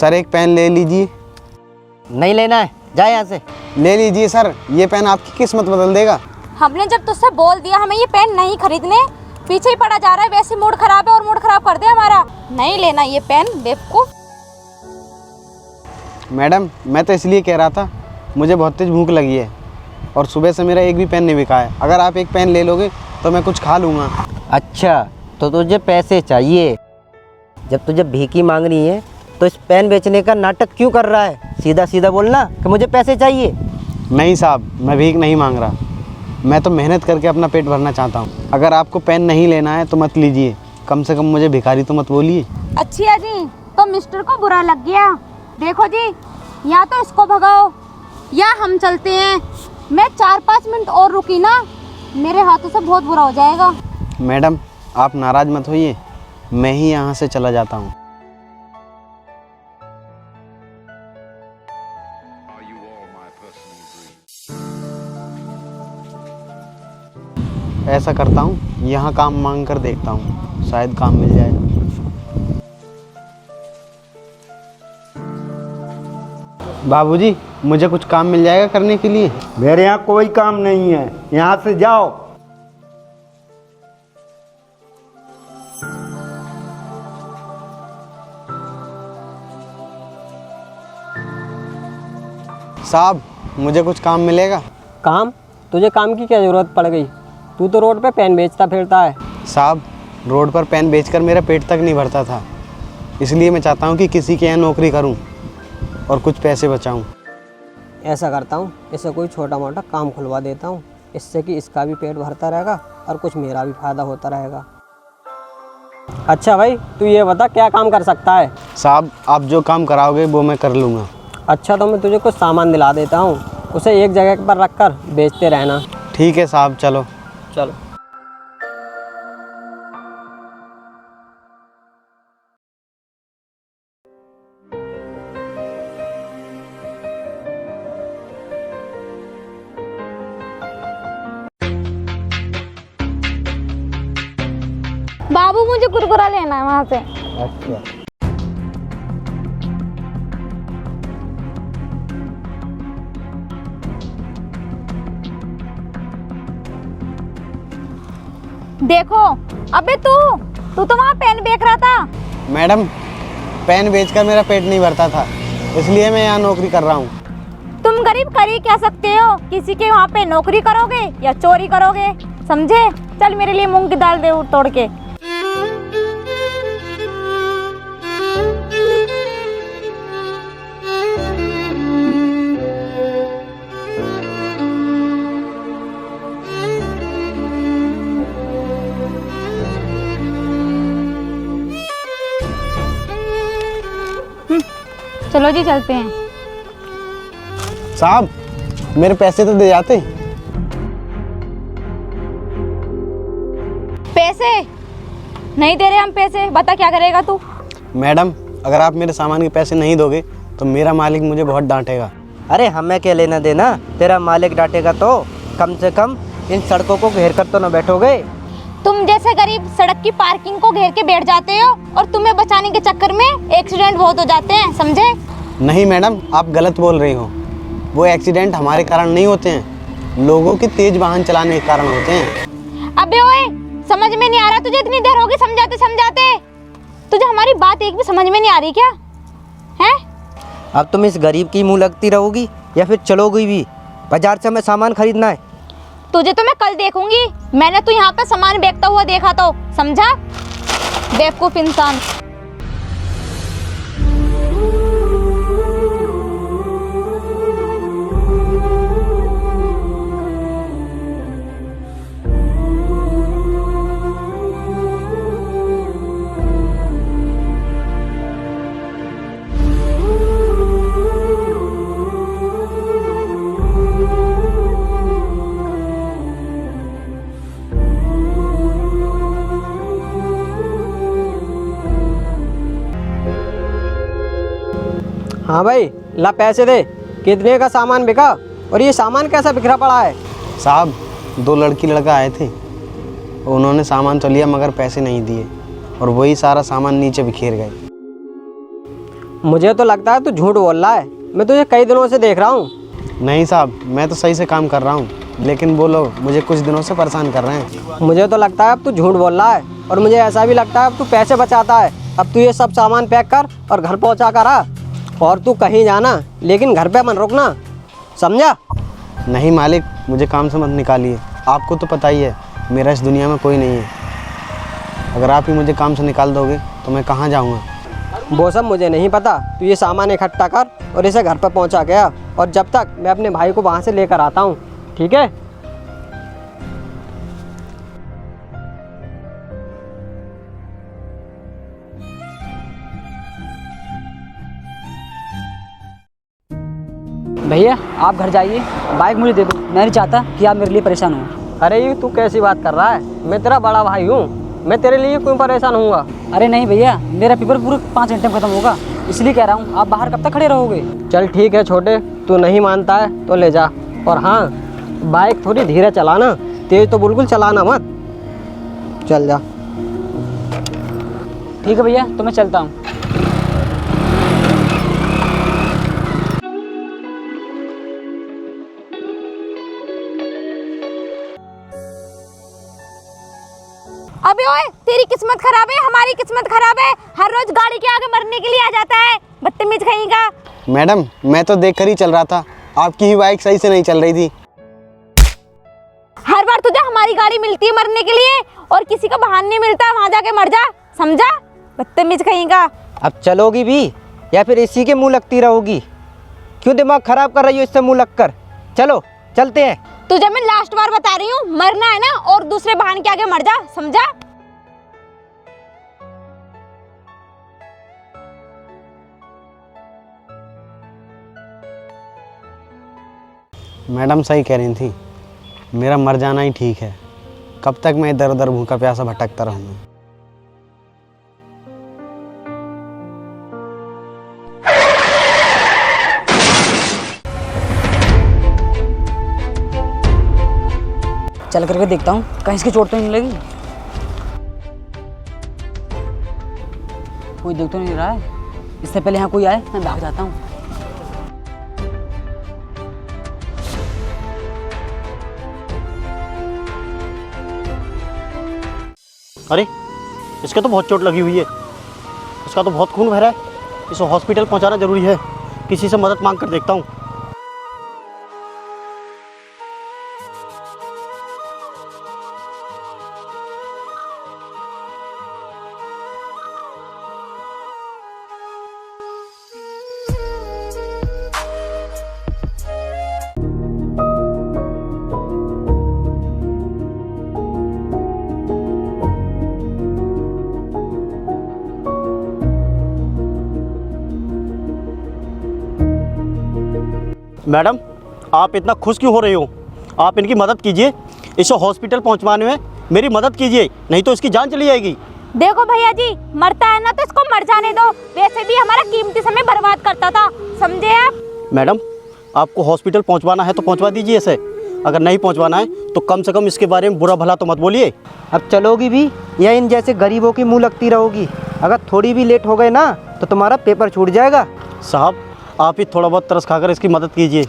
Sir एक pen ले लीजिए। नहीं लेना है, जा यहाँ से। ले लीजिए सर, ये पेन आपकी किस्मत बदल देगा। हमने जब तुझसे बोल दिया हमें ये पेन नहीं खरीदने, पीछे ही पड़ा जा रहा है। वैसे मूड खराब है और मूड खराब कर दे हमारा। नहीं लेना ये पेन, बेवकूफ। मैडम मैं तो इसलिए कह रहा था, मुझे बहुत तेज भूख लगी है और सुबह से मेरा एक भी पेन नहीं बिका है। अगर आप एक पेन ले लोगे तो मैं कुछ खा लूँगा। अच्छा तो तुझे पैसे चाहिए। जब तुझे भीख ही मांगनी है तो इस पेन बेचने का नाटक क्यों कर रहा है? सीधा सीधा बोलना कि मुझे पैसे चाहिए। नहीं साहब, मैं भीख नहीं मांग रहा, मैं तो मेहनत करके अपना पेट भरना चाहता हूँ। अगर आपको पेन नहीं लेना है तो मत लीजिए, कम से कम मुझे भिखारी तो मत बोलिए। अच्छी जी, तो मिस्टर को बुरा लग गया। देखो जी, या तो इसको भगाओ या हम चलते हैं। मैं 4-5 मिनट और रुकी ना, मेरे हाथों से बहुत बुरा हो जाएगा। मैडम आप नाराज़ मत होइए, मैं ही यहाँ से चला जाता हूँ। ऐसा करता हूँ, यहाँ काम मांग कर देखता हूँ, शायद काम मिल जाए। बाबूजी मुझे कुछ काम मिल जाएगा करने के लिए? मेरे यहाँ कोई काम नहीं है, यहाँ से जाओ। साहब मुझे कुछ काम मिलेगा? काम? तुझे काम की क्या ज़रूरत पड़ गई? तू तो रोड पे पेन बेचता फिरता है। साहब रोड पर पेन बेचकर मेरा पेट तक नहीं भरता था, इसलिए मैं चाहता हूँ कि किसी के यहाँ नौकरी करूँ और कुछ पैसे बचाऊँ। ऐसा करता हूँ, इससे कोई छोटा मोटा काम खुलवा देता हूँ, इससे कि इसका भी पेट भरता रहेगा और कुछ मेरा भी फ़ायदा होता रहेगा। अच्छा भाई तू ये बता क्या काम कर सकता है? साहब आप जो काम कराओगे वो मैं कर लूँगा। अच्छा तो मैं तुझे कुछ सामान दिला देता हूँ, उसे एक जगह पर रख कर बेचते रहना। ठीक है साहब, चलो। चलो। बाबू मुझे कुरकुरा लेना है वहाँ से। अच्छा देखो, अबे तू तो वहाँ पेन बेच रहा था। मैडम पेन बेचकर मेरा पेट नहीं भरता था, इसलिए मैं यहाँ नौकरी कर रहा हूँ। तुम गरीब कर ही क्या सकते हो? किसी के वहाँ पे नौकरी करोगे या चोरी करोगे, समझे? चल मेरे लिए मूंग की दाल दे तोड़ के। चलो जी चलते हैं। साहब मेरे पैसे तो दे जाते। पैसे नहीं दे रहे हम पैसे, बता क्या करेगा तू? मैडम अगर आप मेरे सामान के पैसे नहीं दोगे तो मेरा मालिक मुझे बहुत डांटेगा। अरे हमें क्या लेना देना, तेरा मालिक डांटेगा तो कम से कम इन सड़कों को घेर कर तो न बैठोगे। तुम जैसे गरीब सड़क की पार्किंग को घेर के बैठ जाते हो और तुम्हें बचाने के चक्कर में एक्सीडेंट बहुत हो जाते हैं, समझे? नहीं मैडम आप गलत बोल रही हो, वो एक्सीडेंट हमारे कारण नहीं होते हैं, लोगों के तेज वाहन चलाने के कारण होते हैं। अबे ओए, समझ में नहीं आ रहा तुझे? इतनी देर होगी समझाते समझाते, तुझे हमारी बात एक भी समझ में नहीं आ रही क्या? हैं? अब तुम इस गरीब की मुँह लगती रहोगी या फिर चलोगी भी? बाजार से हमें सामान खरीदना है। तुझे तो मैं कल देखूंगी, मैंने तो यहाँ पे सामान बेचता हुआ देखा तो, समझा? बेवकूफ इंसान। हाँ भाई ला पैसे दे। कितने का सामान बिका और ये सामान कैसा बिखरा पड़ा है? साहब 2 लड़की लड़का आए थे, उन्होंने सामान तो लिया मगर पैसे नहीं दिए और वही सारा सामान नीचे बिखेर गए। मुझे तो लगता है तू झूठ बोल रहा है, मैं तुझे कई दिनों से देख रहा हूँ। नहीं साहब, मैं तो सही से काम कर रहा हूँ, लेकिन वो लोग मुझे कुछ दिनों से परेशान कर रहे हैं। मुझे तो लगता है अब तू झूठ बोल रहा है, और मुझे ऐसा भी लगता है अब तू पैसे बचाता है। अब तू ये सब सामान पैक कर और घर पहुँचा कर आ, और तू कहीं जाना लेकिन घर पे मत रुकना, समझा? नहीं मालिक, मुझे काम से मत निकालिए। आपको तो पता ही है मेरा इस दुनिया में कोई नहीं है। अगर आप ही मुझे काम से निकाल दोगे तो मैं कहाँ जाऊँगा? वो सब मुझे नहीं पता, तू ये सामान इकट्ठा कर और इसे घर पर पहुंचा गया, और जब तक मैं अपने भाई को वहाँ से लेकर आता हूँ, ठीक है? भैया आप घर जाइए, बाइक मुझे दे दो। मैं नहीं चाहता कि आप मेरे लिए परेशान हो। अरे ये तू कैसी बात कर रहा है? मैं तेरा बड़ा भाई हूँ, मैं तेरे लिए क्यों परेशान होऊंगा? अरे नहीं भैया, मेरा पेपर पूरे 5 घंटे में ख़त्म होगा, इसलिए कह रहा हूँ। आप बाहर कब तक खड़े रहोगे? चल ठीक है छोटे, तू नहीं मानता है तो ले जा, और हाँ बाइक थोड़ी धीरे चलाना, तेज तो बिल्कुल चलाना मत। चल जा। ठीक है भैया, तो मैं चलता हूँ। अबे ओए, तेरी किस्मत खराब है, हमारी किस्मत खराब है। हर रोज गाड़ी के आगे मरने के लिए आ जाता है, बदतमीज कहीं का। मैडम, मैं तो देख कर ही चल रहा था, आपकी ही बाइक सही से नहीं चल रही थी। हर बार तुझे हमारी गाड़ी मिलती है मरने के लिए, और किसी का वाहन नहीं मिलता, वहां जाके मर जा, समझा? बदतमीज कहीं का। अब चलोगी भी या फिर इसी के मुंह लगती रहोगी? क्यों दिमाग खराब कर रही हो इससे मुंह लगकर? चलो चलते हैं। तुझे मैं लास्ट बार बता रही हूँ, मरना है ना और दूसरे वाहन के आगे मर जा, समझा? मैडम सही कह रही थी, मेरा मर जाना ही ठीक है। कब तक मैं इधर उधर भूखा प्यासा भटकता रहूँगा? चल करके देखता हूँ, कहीं इसकी चोट तो नहीं लगी। कोई देख तो नहीं रहा है, इससे पहले यहाँ कोई आए मैं भाग जाता हूँ। अरे इसके तो बहुत चोट लगी हुई है, इसका तो बहुत खून बह रहा है, इसे हॉस्पिटल पहुंचाना जरूरी है। किसी से मदद मांग कर देखता हूँ। मैडम, आप इतना खुश क्यों हो रहे हो? आप इनकी मदद कीजिए, इसे हॉस्पिटल पहुंचवाने में मेरी मदद कीजिए, नहीं तो इसकी जान चली जाएगी। देखो भैया जी, मरता है ना तो इसको मर जाने दो, वैसे भी हमारा कीमती समय बर्बाद करता था, समझे आप? मैडम, आपको हॉस्पिटल पहुंचवाना है तो पहुंचवा दीजिए इसे, अगर नहीं पहुंचवाना है तो कम से कम इसके बारे में बुरा भला तो मत बोलिए। अब चलोगी भी या इन जैसे गरीबों की मुंह लगती रहोगी? अगर थोड़ी भी लेट हो गए ना तो तुम्हारा पेपर छूट जाएगा। साहब, आप ही थोड़ा बहुत तरस खाकर इसकी मदद कीजिए,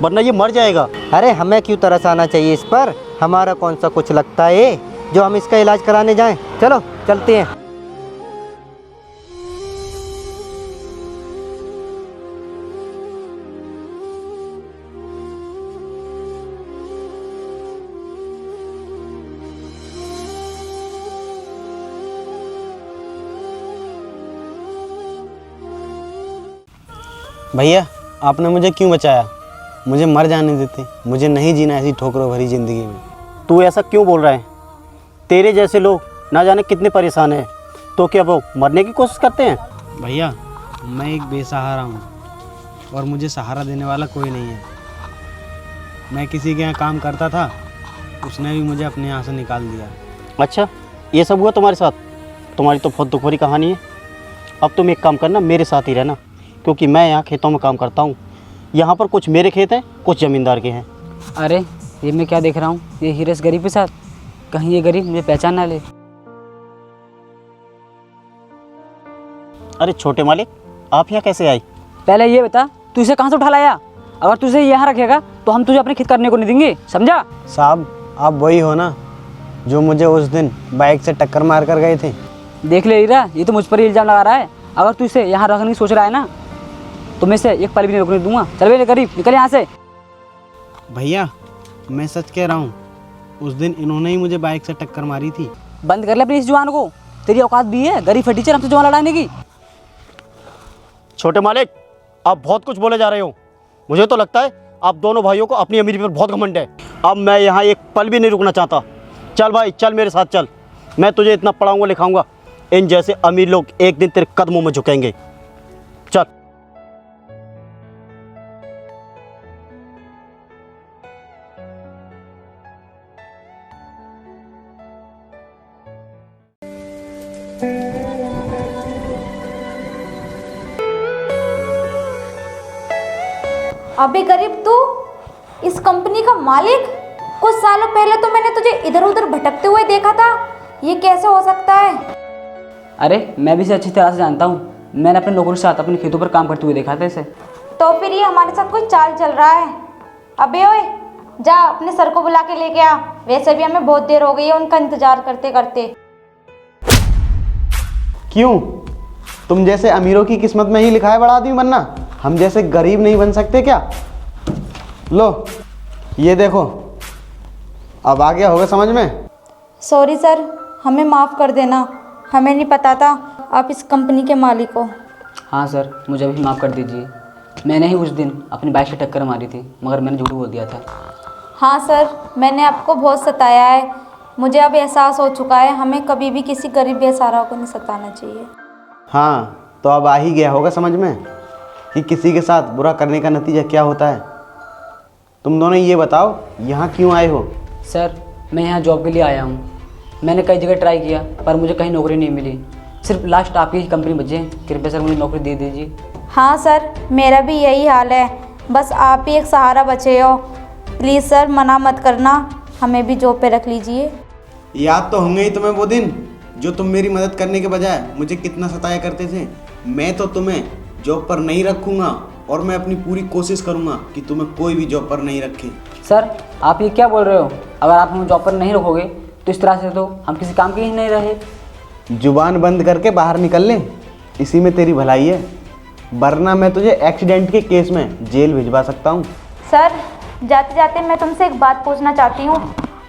वरना ये मर जाएगा। अरे हमें क्यों तरस आना चाहिए इस पर? हमारा कौन सा कुछ लगता है जो हम इसका इलाज कराने जाएं? चलो चलते हैं। भैया, आपने मुझे क्यों बचाया? मुझे मर जाने देते, मुझे नहीं जीना ऐसी ठोकरों भरी ज़िंदगी में। तू ऐसा क्यों बोल रहा है? तेरे जैसे लोग ना जाने कितने परेशान हैं, तो क्या वो मरने की कोशिश करते हैं? भैया, मैं एक बेसहारा हूँ और मुझे सहारा देने वाला कोई नहीं है। मैं किसी के यहाँ काम करता था, उसने भी मुझे अपने यहाँ से निकाल दिया। अच्छा, ये सब हुआ तुम्हारे साथ? तुम्हारी तो बहुत दुख भरी कहानी है। अब तुम एक काम करना, मेरे साथ ही रहना, क्योंकि मैं यहाँ खेतों में काम करता हूँ। यहाँ पर कुछ मेरे खेत हैं, कुछ ज़मींदार के हैं। अरे ये मैं क्या देख रहा हूँ, ये हीरे इस गरीब के साथ, कहीं ये गरीब मुझे पहचान ना ले। अरे छोटे मालिक, आप यहाँ कैसे आई? पहले ये बता, तू इसे कहाँ से उठा लाया? अगर तू इसे यहाँ रखेगा तो हम तुझे अपनी खेत करने को नहीं देंगे, समझा? साहब, आप वही हो ना जो मुझे उस दिन बाइक से टक्कर मार कर गए थे? देख ले हीरा, ये तो मुझ पर ही इल्ज़ाम लगा रहा है। अगर तू इसे यहाँ रखने की सोच रहा है ना, तो मैं इसे एक पल भी नहीं रुकने दूंगा। चल बे गरीब, निकल यहाँ से। भैया, मैं सच कह रहा हूँ, उस दिन इन्होंने ही मुझे बाइक से टक्कर मारी थी। बंद कर ले अपनी इस जुबान को। तेरी औकात भी है गरीब फटीचर हमसे जुबान लड़ाने की? छोटे मालिक, आप बहुत कुछ बोले जा रहे हो। मुझे तो लगता है आप दोनों भाइयों को अपनी अमीरी पर बहुत घमंड है। अब मैं यहाँ एक पल भी नहीं रुकना चाहता। चल भाई, चल मेरे साथ चल। मैं तुझे इतना पढ़ाऊँगा लिखाऊंगा, इन जैसे अमीर लोग एक दिन तेरे कदमों में झुकेंगे। चल। अबे गरीब, तू इस कंपनी का मालिक? कुछ सालों पहले तो मैंने तुझे इधर उधर भटकते हुए देखा था, ये कैसे हो सकता है? अरे मैं भी इसे अच्छी तरह से जानता हूँ। मैंने अपने लोगों के साथ अपने खेतों पर काम करते हुए देखा था इसे। तो फिर ये हमारे साथ कोई चाल चल रहा है? अबे ओए, जा अपने सर को बुला के लेके आ। वैसे भी हमें बहुत देर हो गई है उनका इंतजार करते करते। क्यों? तुम जैसे अमीरों की किस्मत में ही लिखा है बड़ा आदमी बनना, हम जैसे गरीब नहीं बन सकते क्या? लो, ये देखो, अब आ गया होगा समझ में। सॉरी सर, हमें माफ़ कर देना, हमें नहीं पता था आप इस कंपनी के मालिक हो। हाँ सर, मुझे भी माफ़ कर दीजिए। मैंने ही उस दिन अपनी बाइक से टक्कर मारी थी, मगर मैंने झूठ बोल दिया था। हाँ सर, मैंने आपको बहुत सताया है। मुझे अब एहसास हो चुका है, हमें कभी भी किसी गरीब बेसहारा को नहीं सताना चाहिए। हाँ, तो अब आ ही गया होगा समझ में कि किसी के साथ बुरा करने का नतीजा क्या होता है। तुम दोनों ये बताओ, यहाँ क्यों आए हो? सर, मैं यहाँ जॉब के लिए आया हूँ। मैंने कई जगह ट्राई किया पर मुझे कहीं नौकरी नहीं मिली। सिर्फ लास्ट आपकी ही कंपनी बची है। कृपया सर मुझे नौकरी दे दीजिए। हाँ सर, मेरा भी यही हाल है, बस आप ही एक सहारा बचे हो। प्लीज़ सर, मना मत करना, हमें भी जॉब पे रख लीजिए। याद तो होंगे ही तुम्हें वो दिन जो तुम मेरी मदद करने के बजाय मुझे कितना सताया करते थे। मैं तो तुम्हें जॉब पर नहीं रखूँगा और मैं अपनी पूरी कोशिश करूँगा कि तुम्हें कोई भी जॉब पर नहीं रखे। सर, आप ये क्या बोल रहे हो? अगर आप हमें जॉब पर नहीं रखोगे तो इस तरह से तो हम किसी काम के ही नहीं रहे। जुबान बंद करके बाहर निकल ले, इसी में तेरी भलाई है, वरना मैं तुझे एक्सीडेंट के केस में जेल भिजवा सकता हूँ। सर, जाते जाते मैं तुमसे एक बात पूछना चाहती हूँ,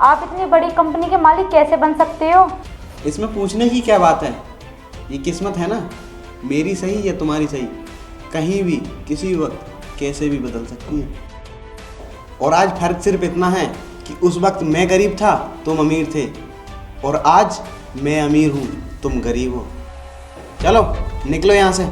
आप इतनी बड़ी कंपनी के मालिक कैसे बन सकते हो? इसमें पूछने की क्या बात है? ये किस्मत है ना, मेरी सही या तुम्हारी सही, कहीं भी किसी भी वक्त कैसे भी बदल सकती है। और आज फर्क सिर्फ इतना है कि उस वक्त मैं गरीब था, तुम अमीर थे, और आज मैं अमीर हूँ, तुम गरीब हो। चलो निकलो यहाँ से।